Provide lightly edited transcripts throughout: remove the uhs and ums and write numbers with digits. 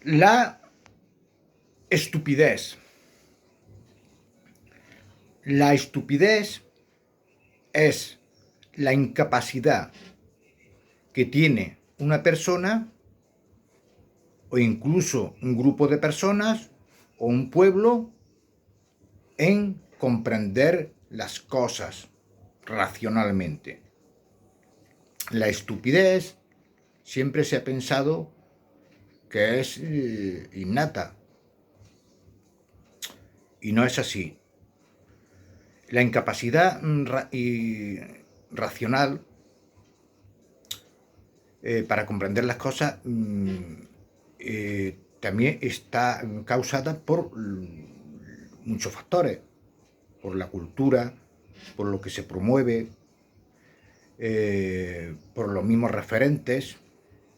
La estupidez. La estupidez es la incapacidad que tiene una persona o incluso un grupo de personas o un pueblo en comprender las cosas racionalmente. La estupidez siempre se ha pensado que es innata, y no es así. La incapacidad racional para comprender las cosas también está causada por muchos factores, por la cultura, por lo que se promueve, por los mismos referentes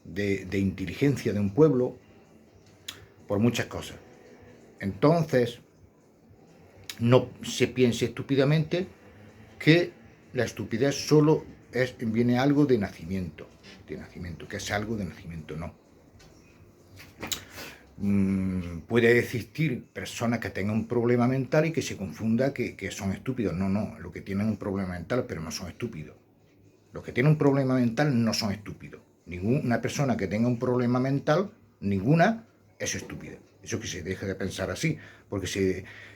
de inteligencia de un pueblo, por muchas cosas. Entonces, no se piense estúpidamente que la estupidez solo viene algo de nacimiento, que es algo de nacimiento, no. Puede existir personas que tengan un problema mental y que se confunda que son estúpidos. No, lo que tienen un problema mental, pero no son estúpidos. Los que tienen un problema mental no son estúpidos. Ninguna persona que tenga un problema mental, ninguna, es estúpida. Eso que se deje de pensar así, porque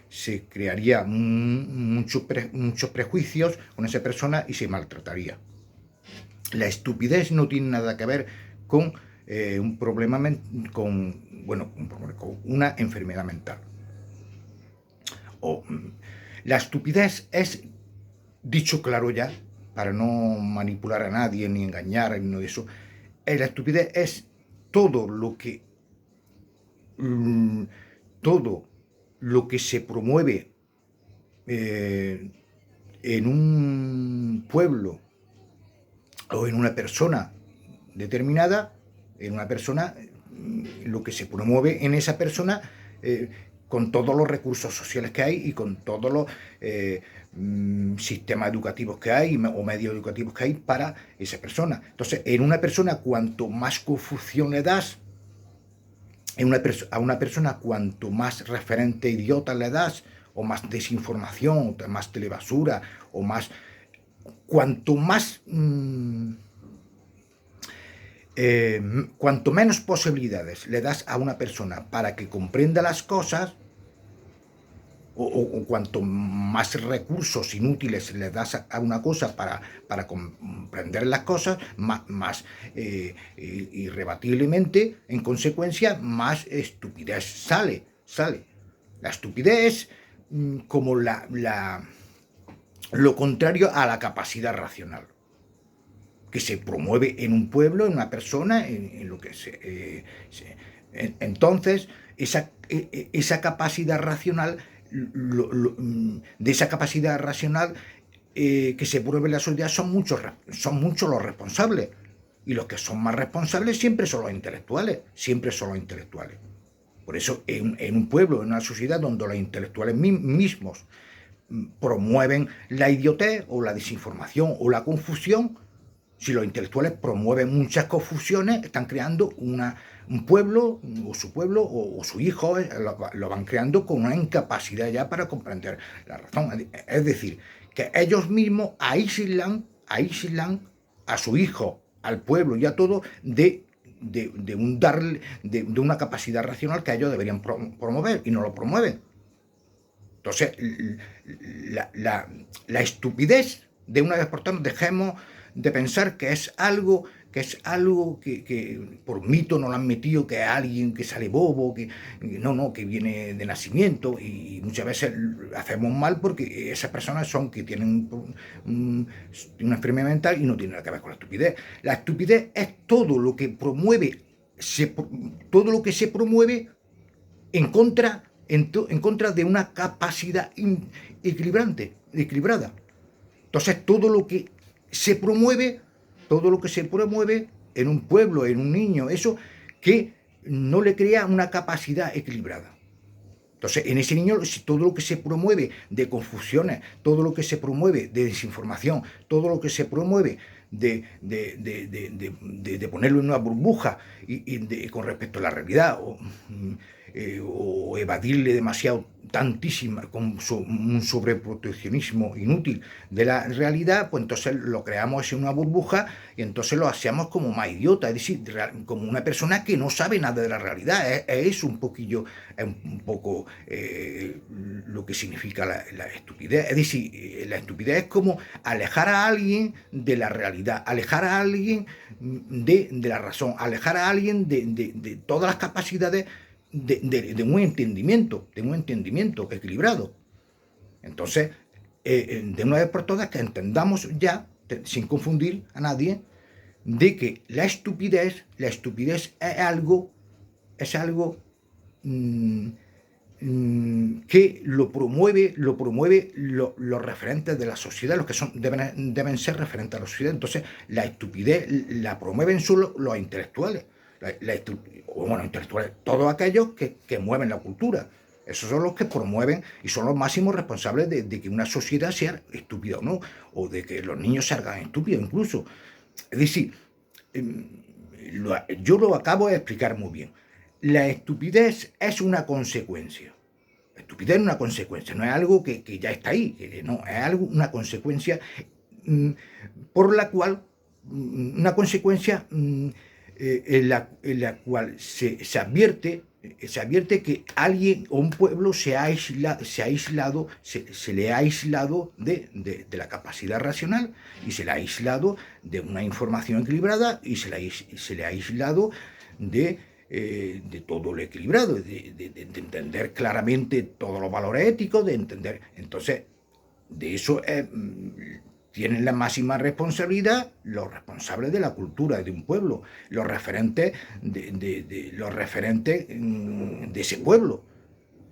se crearía muchos prejuicios con esa persona y se maltrataría. La estupidez no tiene nada que ver con un problema, con una enfermedad mental. La estupidez es, dicho claro ya, para no manipular a nadie, ni engañar, ni eso, la estupidez es todo lo que se promueve en un pueblo o en una persona determinada, lo que se promueve en esa persona con todos los recursos sociales que hay y con todos los sistemas educativos que hay o medios educativos que hay para esa persona. Entonces, en una persona, cuanto más confusión le das, a una persona, cuanto más referente idiota le das, o más desinformación, o más telebasura, o más... Cuanto más... cuanto menos posibilidades le das a una persona para que comprenda las cosas, o cuanto más recursos inútiles le das a una cosa para comprender las cosas, más irrebatiblemente, en consecuencia, más estupidez sale. La estupidez es como lo contrario a la capacidad racional que se promueve en un pueblo, en una persona, en lo que entonces, esa capacidad racional, de esa capacidad racional que se promueve en la sociedad, son muchos los responsables. Y los que son más responsables siempre son los intelectuales. Por eso, en un pueblo, en una sociedad donde los intelectuales mismos promueven la idiotez o la desinformación o la confusión, si los intelectuales promueven muchas confusiones, están creando un pueblo, o su pueblo, o su hijo, lo van creando con una incapacidad ya para comprender la razón. Es decir, que ellos mismos aíslan a su hijo, al pueblo y a todo de una capacidad racional que ellos deberían promover, y no lo promueven. Entonces, la estupidez, de una vez por todas, dejemos de pensar que es algo que por mito nos lo han metido, que es alguien que sale bobo, que viene de nacimiento, y muchas veces hacemos mal porque esas personas son que tienen una enfermedad mental y no tienen nada que ver con la estupidez. La estupidez es todo lo que se promueve en contra de una capacidad equilibrada. Entonces, todo lo que se promueve en un pueblo, en un niño, eso que no le crea una capacidad equilibrada. Entonces, en ese niño, todo lo que se promueve de confusiones, todo lo que se promueve de desinformación, todo lo que se promueve de ponerlo en una burbuja con respecto a la realidad, o evadirle demasiado tantísima, con un sobreproteccionismo inútil de la realidad, pues entonces lo creamos en una burbuja y entonces lo hacemos como más idiota, es decir, como una persona que no sabe nada de la realidad. Es un poquillo, es un poco lo que significa la estupidez. Es decir, la estupidez es como alejar a alguien de la realidad, alejar a alguien de la razón, alejar a alguien de todas las capacidades de un entendimiento equilibrado. Entonces, de una vez por todas, que entendamos ya, sin confundir a nadie, de que la estupidez es algo que lo promueve los referentes de la sociedad, los que deben ser referentes a la sociedad. Entonces, la estupidez la promueven solo los intelectuales. Intelectuales, todos aquellos que mueven la cultura. Esos son los que promueven y son los máximos responsables de que una sociedad sea estúpida o no, o de que los niños salgan estúpidos incluso. Es decir, yo lo acabo de explicar muy bien. La estupidez es una consecuencia. La estupidez es una consecuencia, no es algo que ya está ahí, no, es una consecuencia por la cual, una consecuencia en la cual se advierte que alguien o un pueblo se le ha aislado de la capacidad racional, y se le ha aislado de una información equilibrada, y se le ha aislado de todo lo equilibrado, de entender claramente todos los valores éticos, de entender. Entonces, de eso tienen la máxima responsabilidad los responsables de la cultura de un pueblo, los referentes de ese pueblo.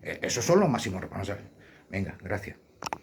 Esos son los máximos responsables. Venga, gracias.